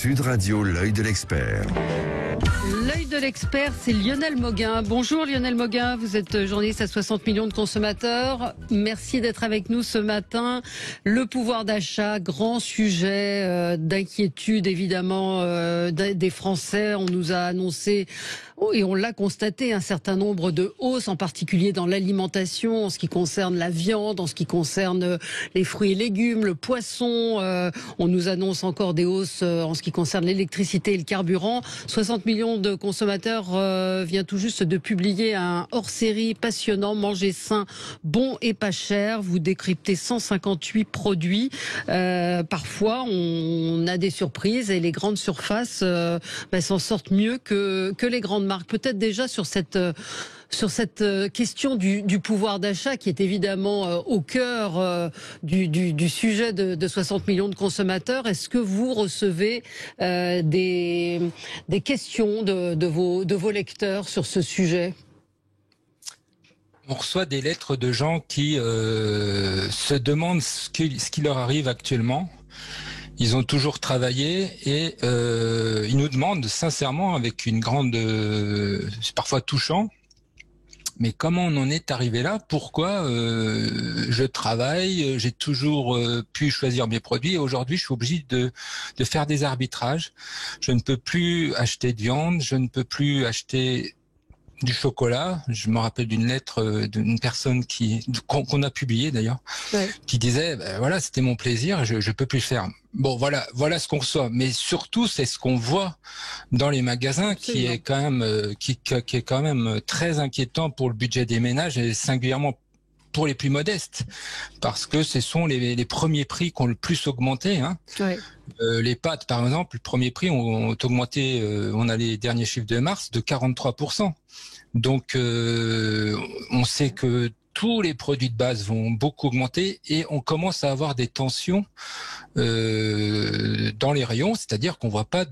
Sud Radio, l'œil de l'expert. L'œil de l'expert, c'est Lionel Mauguin. Bonjour Lionel Mauguin, vous êtes journaliste à 60 millions de consommateurs. Merci d'être avec nous ce matin. Le pouvoir d'achat, grand sujet d'inquiétude évidemment des Français. On nous a annoncé et on l'a constaté un certain nombre de hausses, en particulier dans l'alimentation, en ce qui concerne la viande, en ce qui concerne les fruits et légumes, le poisson. On nous annonce encore des hausses en ce qui concerne l'électricité et le carburant. 60 millions de consommateurs vient tout juste de publier un hors-série passionnant, Manger sain, bon et pas cher. Vous décryptez 158 produits. Parfois, on a des surprises et les grandes surfaces s'en sortent mieux que les grandes marques. Peut-être déjà sur cette question du pouvoir d'achat qui est évidemment au cœur du sujet de 60 millions de consommateurs. Est-ce que vous recevez des questions de vos lecteurs sur ce sujet ? On reçoit des lettres de gens qui se demandent ce qui leur arrive actuellement. Ils ont toujours travaillé et ils nous demandent sincèrement, avec une grande, c'est parfois touchant, mais comment on en est arrivé là ? Pourquoi je travaille, j'ai toujours pu choisir mes produits et aujourd'hui je suis obligé de faire des arbitrages. Je ne peux plus acheter de viande, je ne peux plus acheter du chocolat. Je me rappelle d'une lettre d'une personne qu'on a publiée d'ailleurs, qui disait voilà, c'était mon plaisir, je peux plus le faire. Bon, voilà ce qu'on reçoit, mais surtout c'est ce qu'on voit dans les magasins qui est quand même qui est quand même très inquiétant pour le budget des ménages et singulièrement pour les plus modestes, parce que ce sont les premiers prix qui ont le plus augmenté. Hein. Les pâtes, par exemple, le premier prix ont augmenté, on a les derniers chiffres de mars, de 43%. Donc, on sait que tous les produits de base vont beaucoup augmenter et on commence à avoir des tensions dans les rayons, c'est-à-dire qu'on voit pas.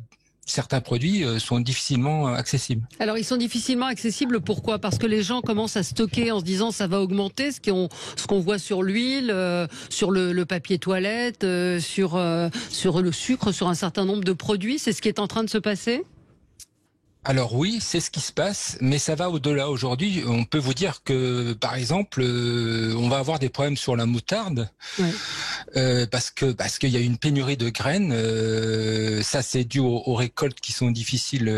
Certains produits sont difficilement accessibles. Alors, ils sont difficilement accessibles, pourquoi ? Parce que les gens commencent à stocker en se disant ça va augmenter, ce qu'on voit sur l'huile, sur le papier toilette, sur le sucre, sur un certain nombre de produits. C'est ce qui est en train de se passer ? Alors oui, c'est ce qui se passe, mais ça va au-delà. Aujourd'hui, on peut vous dire que, par exemple, on va avoir des problèmes sur la moutarde, parce qu'il y a une pénurie de graines. Ça, c'est dû aux récoltes qui sont difficiles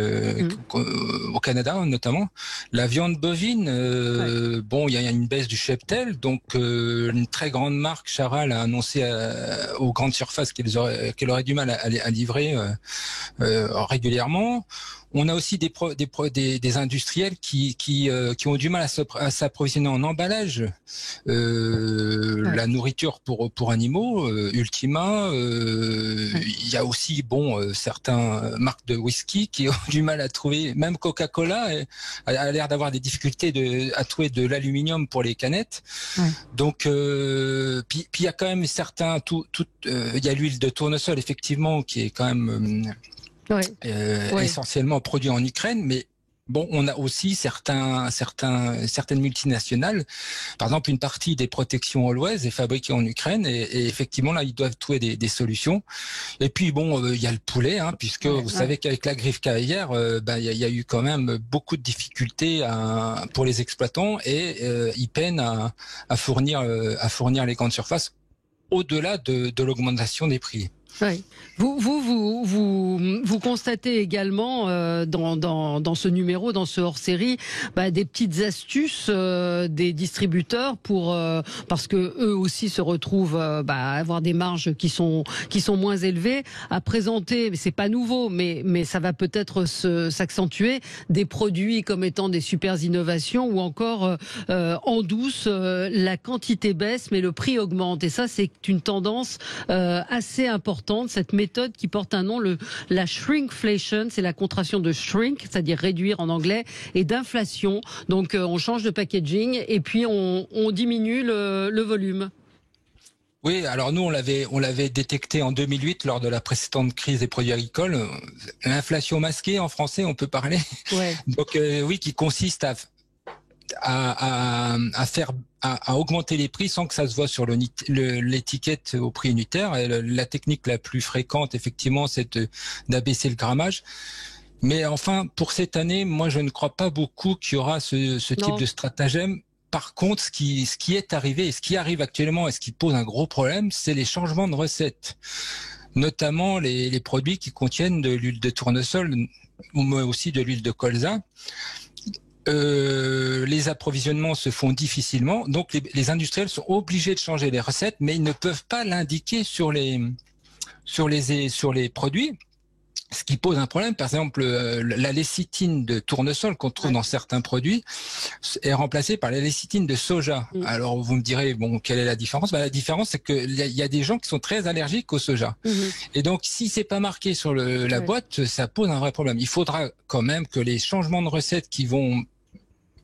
au Canada, notamment. La viande bovine, bon, il y a une baisse du cheptel, donc une très grande marque, Charal, a annoncé aux grandes surfaces qu'elle aurait du mal à livrer régulièrement. On a aussi des industriels qui ont du mal à s'approvisionner en emballage. La nourriture pour animaux, Ultima. Il y a aussi certaines marques de whisky qui ont du mal à trouver. Même Coca-Cola a l'air d'avoir des difficultés à trouver de l'aluminium pour les canettes. Donc, puis il y a quand même certains. Il y a l'huile de tournesol effectivement qui est quand même essentiellement produit en Ukraine, mais bon, on a aussi certaines multinationales. Par exemple, une partie des protections Always est fabriquée en Ukraine et effectivement là, ils doivent trouver des solutions. Et puis bon, il y a le poulet, puisque vous savez qu'avec la griffe caviar, il y a eu quand même beaucoup de difficultés pour les exploitants et ils peinent à fournir les grandes surfaces au-delà de l'augmentation des prix. Oui. Vous constatez également dans ce numéro, dans ce hors-série, des petites astuces des distributeurs parce que eux aussi se retrouvent à avoir des marges qui sont moins élevées, à présenter, c'est pas nouveau, mais ça va peut-être s'accentuer, des produits comme étant des super innovations ou encore en douce, la quantité baisse mais le prix augmente et ça c'est une tendance assez importante. Cette méthode qui porte un nom, la shrinkflation, c'est la contraction de shrink, c'est-à-dire réduire en anglais, et d'inflation. Donc on change de packaging et puis on diminue le volume. Oui, alors nous on l'avait détecté en 2008 lors de la précédente crise des produits agricoles. L'inflation masquée en français, on peut parler. Donc oui, qui consiste à faire à augmenter les prix sans que ça se voit sur l'étiquette au prix unitaire. Et la technique la plus fréquente, effectivement, c'est d'abaisser le grammage. Mais enfin, pour cette année, moi, je ne crois pas beaucoup qu'il y aura ce type de stratagème. Par contre, ce qui est arrivé et ce qui arrive actuellement et ce qui pose un gros problème, c'est les changements de recettes, notamment les produits qui contiennent de l'huile de tournesol ou aussi de l'huile de colza. Les approvisionnements se font difficilement, donc les industriels sont obligés de changer les recettes, mais ils ne peuvent pas l'indiquer sur les produits. Ce qui pose un problème, par exemple, la lécithine de tournesol qu'on trouve dans certains produits est remplacée par la lécithine de soja. Alors vous me direz, bon, quelle est la différence? La différence, c'est qu'il y a des gens qui sont très allergiques au soja. Et donc, si c'est pas marqué sur la boîte, ça pose un vrai problème. Il faudra quand même que les changements de recettes qui vont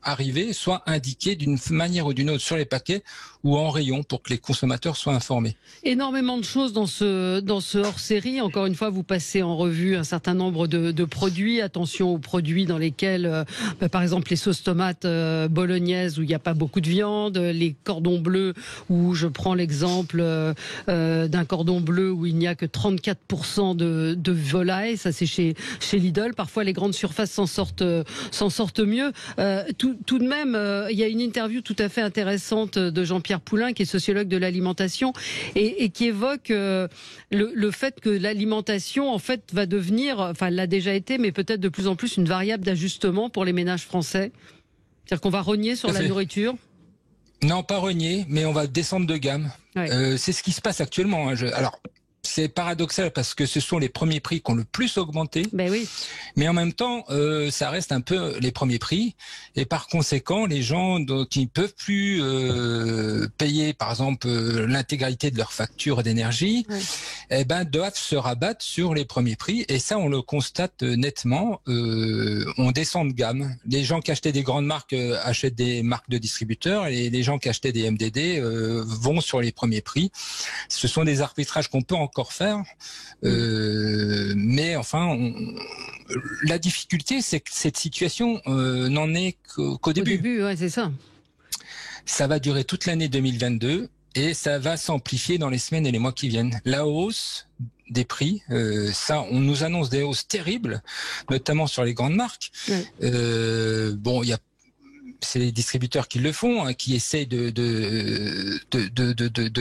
arriver soient indiqués d'une manière ou d'une autre sur les paquets ou en rayon pour que les consommateurs soient informés. Énormément de choses dans ce hors-série. Encore une fois, vous passez en revue un certain nombre de produits. Attention aux produits dans lesquels, par exemple, les sauces tomates bolognaises où il n'y a pas beaucoup de viande, les cordons bleus où je prends l'exemple d'un cordon bleu où il n'y a que 34% de volaille. Ça, c'est chez Lidl. Parfois, les grandes surfaces s'en sortent mieux. Tout de même, il y a une interview tout à fait intéressante de Jean-Pierre Poulain, qui est sociologue de l'alimentation, et qui évoque le fait que l'alimentation, en fait, va devenir, enfin, elle l'a déjà été, mais peut-être de plus en plus une variable d'ajustement pour les ménages français. C'est-à-dire qu'on va rogner sur la nourriture. Non, pas rogner, mais on va descendre de gamme. Ouais. C'est ce qui se passe actuellement. Alors, c'est paradoxal parce que ce sont les premiers prix qui ont le plus augmenté. Ben oui. Mais en même temps, ça reste un peu les premiers prix. Et par conséquent, les gens qui ne peuvent plus payer, par exemple, l'intégralité de leur facture d'énergie, doivent se rabattre sur les premiers prix. Et ça, on le constate nettement. On descend de gamme. Les gens qui achetaient des grandes marques achètent des marques de distributeurs, et les gens qui achetaient des MDD vont sur les premiers prix. Ce sont des arbitrages qu'on peut encore faire, mais enfin, la difficulté, c'est que cette situation n'en est qu'au début. Au début, ouais, c'est ça. Ça va durer toute l'année 2022 et ça va s'amplifier dans les semaines et les mois qui viennent. La hausse des prix, on nous annonce des hausses terribles, notamment sur les grandes marques. Bon, c'est les distributeurs qui le font, qui essayent de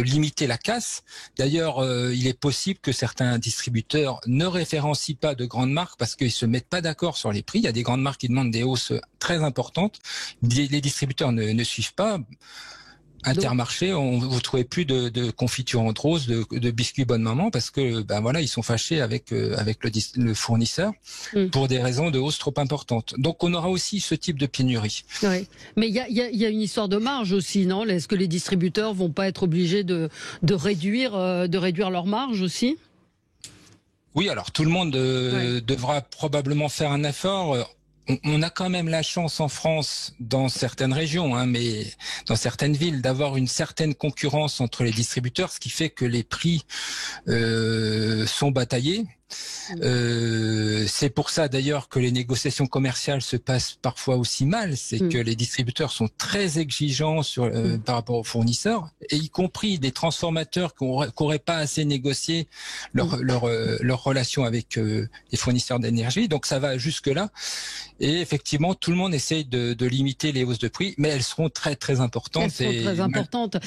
limiter la casse. D'ailleurs, il est possible que certains distributeurs ne référencient pas de grandes marques parce qu'ils se mettent pas d'accord sur les prix. Il y a des grandes marques qui demandent des hausses très importantes. Les distributeurs ne suivent pas. Intermarché, vous trouvez plus de confiture en rose, de biscuits bonne maman parce que ils sont fâchés avec le fournisseur pour des raisons de hausse trop importantes. Donc on aura aussi ce type de pénurie. Ouais. Mais il y a une histoire de marge aussi, non? Est-ce que les distributeurs vont pas être obligés de réduire leur marge aussi? Oui, alors tout le monde devra probablement faire un effort. On a quand même la chance en France, dans certaines régions, mais dans certaines villes, d'avoir une certaine concurrence entre les distributeurs, ce qui fait que les prix sont bataillés. C'est pour ça d'ailleurs que les négociations commerciales se passent parfois aussi mal, c'est que les distributeurs sont très exigeants par rapport aux fournisseurs, et y compris des transformateurs qui n'auraient pas assez négocié leur relation avec les fournisseurs d'énergie. Donc ça va jusque là, et effectivement tout le monde essaye de limiter les hausses de prix, mais elles seront très très importantes.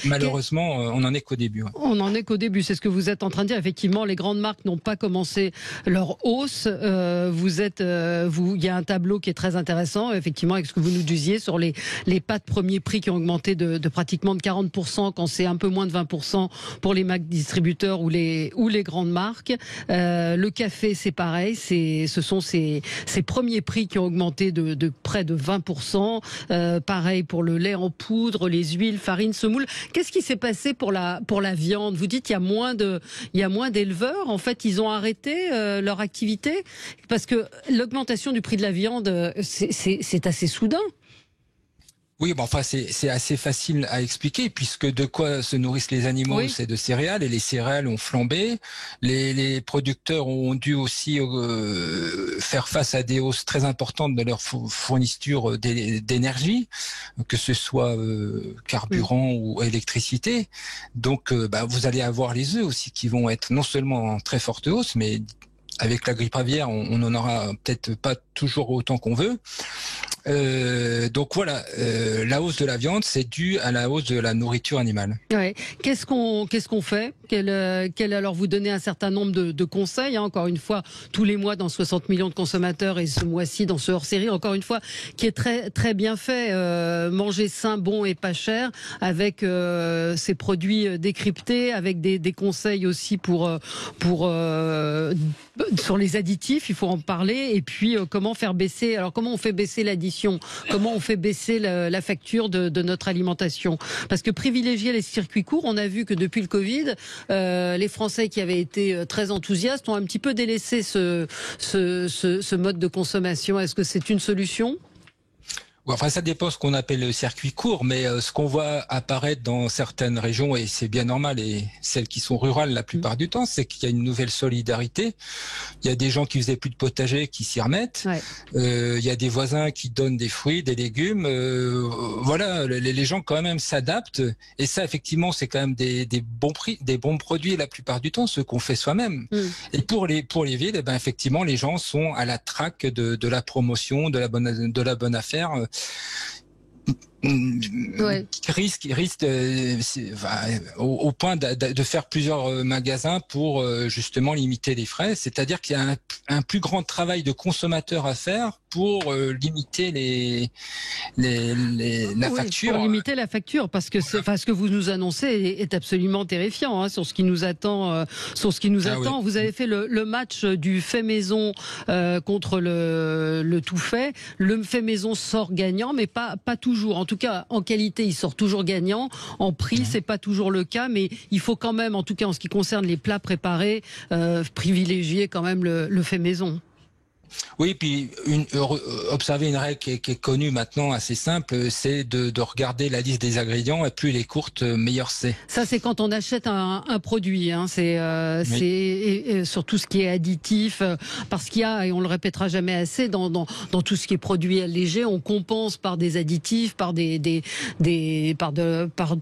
Malheureusement, on n'en est qu'au début. On n'en est qu'au début, c'est ce que vous êtes en train de dire. Effectivement, les grandes marques n'ont pas commencé leur hausse. Il y a un tableau qui est très intéressant, effectivement, avec ce que vous nous disiez sur les pâtes premiers prix qui ont augmenté de pratiquement de 40% quand c'est un peu moins de 20% pour les marques distributeurs ou les grandes marques. Le café, c'est pareil, ce sont ces premiers prix qui ont augmenté de près de 20%. Pareil pour le lait en poudre, les huiles, farine, semoule. Qu'est-ce qui s'est passé pour la viande? Vous dites il y a moins d'éleveurs. En fait, ils ont arrêté leur activité parce que l'augmentation du prix de la viande, c'est assez soudain. Oui, bon, enfin, c'est assez facile à expliquer puisque de quoi se nourrissent les animaux, Oui. c'est de céréales et les céréales ont flambé. Les producteurs ont dû aussi faire face à des hausses très importantes de leur fourniture d'énergie, que ce soit carburant ou électricité. Donc, vous allez avoir les œufs aussi qui vont être non seulement en très forte hausse, mais avec la grippe aviaire, on n'en aura peut-être pas toujours autant qu'on veut. Donc voilà, la hausse de la viande, c'est dû à la hausse de la nourriture animale. Ouais. Qu'est-ce qu'on fait? Alors vous donnez un certain nombre de conseils, hein, encore une fois, tous les mois dans 60 millions de consommateurs et ce mois-ci dans ce hors-série, encore une fois, qui est très très bien fait. Manger sain, bon et pas cher, avec ces produits décryptés, avec des conseils aussi pour sur les additifs, il faut en parler, et puis comment faire baisser. Alors comment on fait baisser l'addition? Comment on fait baisser la facture de notre alimentation? Parce que privilégier les circuits courts, on a vu que depuis le Covid, les Français qui avaient été très enthousiastes ont un petit peu délaissé ce mode de consommation. Est-ce que c'est une solution? Enfin, ça dépend ce qu'on appelle le circuit court, mais ce qu'on voit apparaître dans certaines régions, et c'est bien normal, et celles qui sont rurales la plupart du temps, c'est qu'il y a une nouvelle solidarité. Il y a des gens qui faisaient plus de potager qui s'y remettent. Ouais. Il y a des voisins qui donnent des fruits, des légumes. Voilà, les gens quand même s'adaptent. Et ça, effectivement, c'est quand même des bons prix, des bons produits la plupart du temps, ceux qu'on fait soi-même. Et pour les villes, eh ben, effectivement, les gens sont à la traque de la promotion, de la bonne affaire. Ouais. Risque au point de faire plusieurs magasins pour justement limiter les frais. C'est-à-dire qu'il y a un plus grand travail de consommateur à faire pour limiter la facture. Pour limiter la facture, parce que ce que vous nous annoncez est absolument terrifiant, hein, sur ce qui nous attend. Oui. Vous avez fait le match du fait maison contre le tout fait. Le fait maison sort gagnant, mais pas toujours. En tout cas, en qualité, il sort toujours gagnant. En prix, c'est pas toujours le cas, mais il faut quand même, en tout cas en ce qui concerne les plats préparés, privilégier quand même le fait maison. Oui, puis observer une règle qui est connue maintenant, assez simple, c'est de regarder la liste des ingrédients, et plus elle est courte, meilleur c'est. Ça, c'est quand on achète un produit, hein, c'est sur tout ce qui est additif, parce qu'il y a, et on le répétera jamais assez, dans tout ce qui est produit allégé, on compense par des additifs, par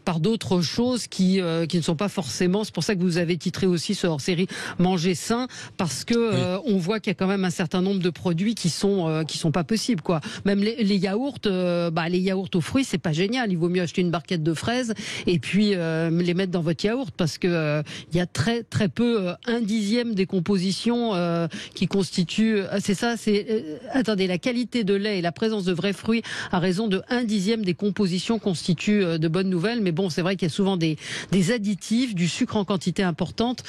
par d'autres choses qui ne sont pas forcément. C'est pour ça que vous avez titré aussi ce hors-série Manger sain, parce que on voit qu'il y a quand même un certain nombre de produits qui sont pas possibles, quoi. Même les yaourts, les yaourts aux fruits, c'est pas génial. Il vaut mieux acheter une barquette de fraises et puis les mettre dans votre yaourt, parce que il y a très très peu, 1/10 des compositions qui constituent. C'est ça. Attendez, la qualité de lait et la présence de vrais fruits à raison de 1/10 des compositions constituent de bonnes nouvelles. Mais bon, c'est vrai qu'il y a souvent des additifs, du sucre en quantité importante,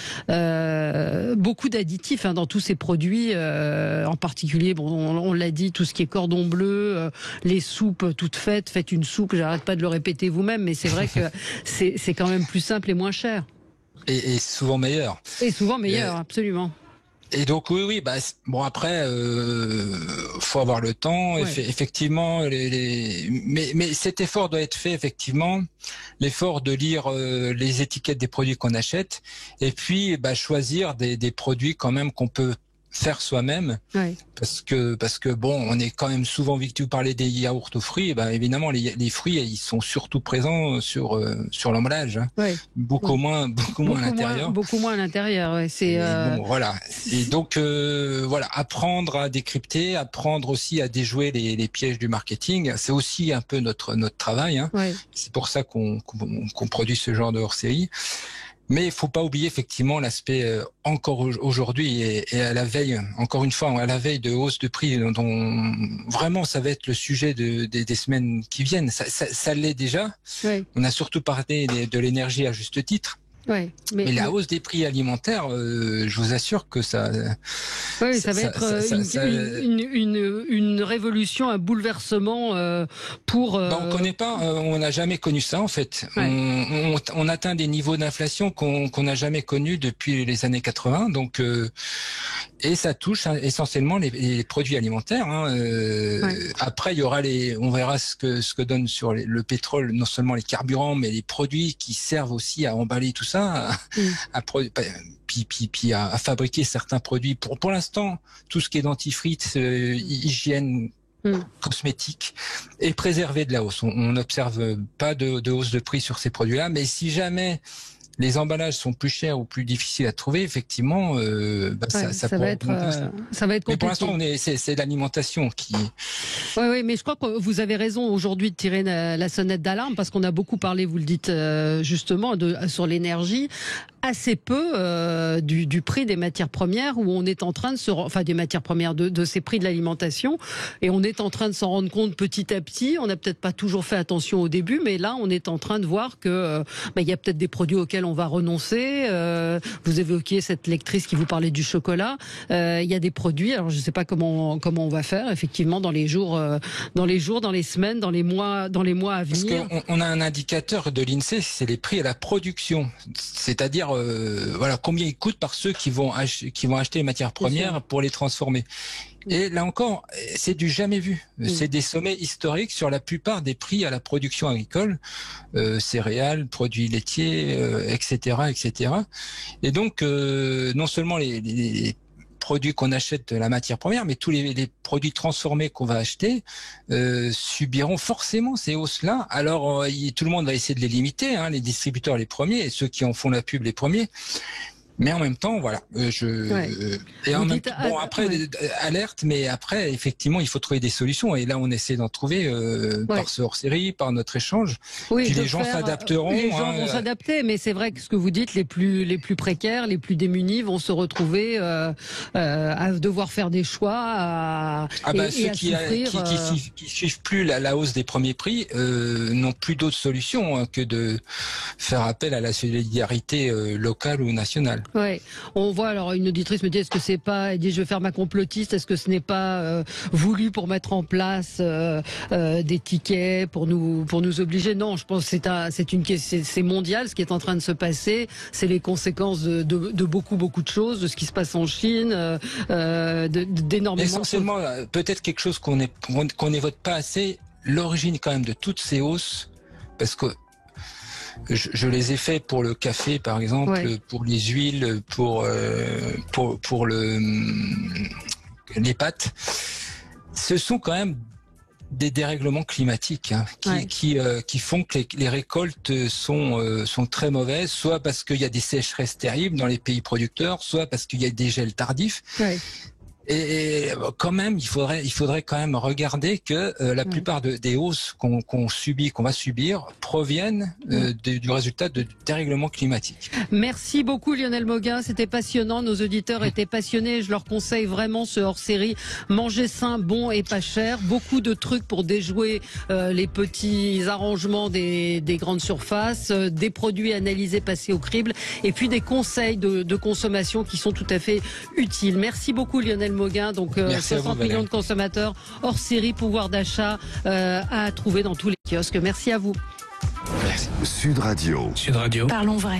beaucoup d'additifs dans tous ces produits. En particulier, on l'a dit, tout ce qui est cordon bleu, les soupes toutes faites, faites une soupe, j'arrête pas de le répéter vous-même, mais c'est vrai que c'est quand même plus simple et moins cher. Et souvent meilleur. Et souvent meilleur, absolument. Et donc oui, après, faut avoir le temps. Ouais. Effectivement, mais cet effort doit être fait, effectivement, l'effort de lire les étiquettes des produits qu'on achète, et puis choisir des produits quand même qu'on peut faire soi-même, parce que bon, on est quand même souvent victime. Vous parlez des yaourts aux fruits, évidemment les fruits, ils sont surtout présents sur l'emballage, hein. Beaucoup moins à l'intérieur. Beaucoup moins à l'intérieur. Ouais. Bon, voilà. Et donc voilà, apprendre à décrypter, apprendre aussi à déjouer les pièges du marketing, c'est aussi un peu notre travail, hein. C'est pour ça qu'on produit ce genre de hors-série. Mais il faut pas oublier effectivement l'aspect encore aujourd'hui et à la veille, encore une fois, à la veille de hausse de prix, dont vraiment ça va être le sujet des semaines qui viennent. Ça l'est déjà. On a surtout parlé de l'énergie à juste titre. Ouais, mais la hausse des prix alimentaires, je vous assure que ça... Oui, ça va être une révolution, un bouleversement pour... on connaît pas, on n'a jamais connu ça en fait. Ouais. On atteint des niveaux d'inflation qu'on n'a jamais connus depuis les années 80. Donc, et ça touche essentiellement les produits alimentaires. Ouais. Après, il y aura on verra ce que donne sur le pétrole, non seulement les carburants, mais les produits qui servent aussi à emballer tout ça. Puis à fabriquer certains produits. Pour l'instant, tout ce qui est dentifrice, hygiène, cosmétique est préservé de la hausse. On n'observe pas de hausse de prix sur ces produits-là, mais si jamais les emballages sont plus chers ou plus difficiles à trouver, effectivement, ça va être compliqué. Mais pour l'instant, c'est l'alimentation qui... Oui, mais je crois que vous avez raison aujourd'hui de tirer la sonnette d'alarme, parce qu'on a beaucoup parlé, vous le dites justement, sur l'énergie, assez peu du prix des matières premières, où on est en train de des matières premières, de ces prix de l'alimentation, et on est en train de s'en rendre compte petit à petit. On n'a peut-être pas toujours fait attention au début, mais là, on est en train de voir que il y a peut-être des produits auxquels on va renoncer. Vous évoquiez cette lectrice qui vous parlait du chocolat. Il y a des produits, alors je ne sais pas comment on va faire, effectivement, dans les jours, dans les semaines, dans les mois à venir. Parce qu'on a un indicateur de l'INSEE, c'est les prix à la production. C'est-à-dire, combien ils coûtent par ceux qui vont acheter les matières premières pour les transformer. Et là encore, c'est du jamais vu. C'est des sommets historiques sur la plupart des prix à la production agricole, céréales, produits laitiers, etc., etc. Et donc, non seulement les produits qu'on achète de la matière première, mais tous les produits transformés qu'on va acheter subiront forcément ces hausses-là. Alors, tout le monde va essayer de les limiter, les distributeurs les premiers, et ceux qui en font la pub les premiers. Mais en même temps, voilà, et en même temps, alerte, mais après, effectivement, il faut trouver des solutions. Et là, on essaie d'en trouver par ce hors-série, par notre échange. Oui, puis les gens s'adapteront. Les gens vont s'adapter, mais c'est vrai que ce que vous dites, les plus précaires, les plus démunis vont se retrouver à devoir faire des choix. Ceux qui suivent plus la hausse des premiers prix n'ont plus d'autre solution que de faire appel à la solidarité locale ou nationale. Ouais, on voit, alors une auditrice me dit, est-ce que c'est pas, elle dit, je vais faire ma complotiste, est-ce que ce n'est pas voulu pour mettre en place des tickets pour nous obliger? Non, je pense que c'est mondial ce qui est en train de se passer, c'est les conséquences de beaucoup de choses, de ce qui se passe en Chine, d'énormément. Essentiellement, peut-être quelque chose qu'on n'évoque pas assez, l'origine quand même de toutes ces hausses, parce que je les ai fait pour le café, par exemple, pour les huiles, pour les pâtes. Ce sont quand même des dérèglements climatiques qui font que les récoltes sont très mauvaises, soit parce qu'il y a des sécheresses terribles dans les pays producteurs, soit parce qu'il y a des gels tardifs. Ouais. Et quand même, il faudrait quand même regarder que la plupart des hausses qu'on va subir proviennent du résultat de dérèglements climatiques. Merci beaucoup Lionel Mauguin, c'était passionnant. Nos auditeurs étaient passionnés. Je leur conseille vraiment ce hors-série. Manger sain, bon et pas cher. Beaucoup de trucs pour déjouer les petits arrangements des grandes surfaces, des produits analysés, passés au crible, et puis des conseils de consommation qui sont tout à fait utiles. Merci beaucoup Lionel Mauguin, donc 60 millions de consommateurs, hors série, pouvoir d'achat à trouver dans tous les kiosques. Merci à vous. Sud Radio. Parlons vrai.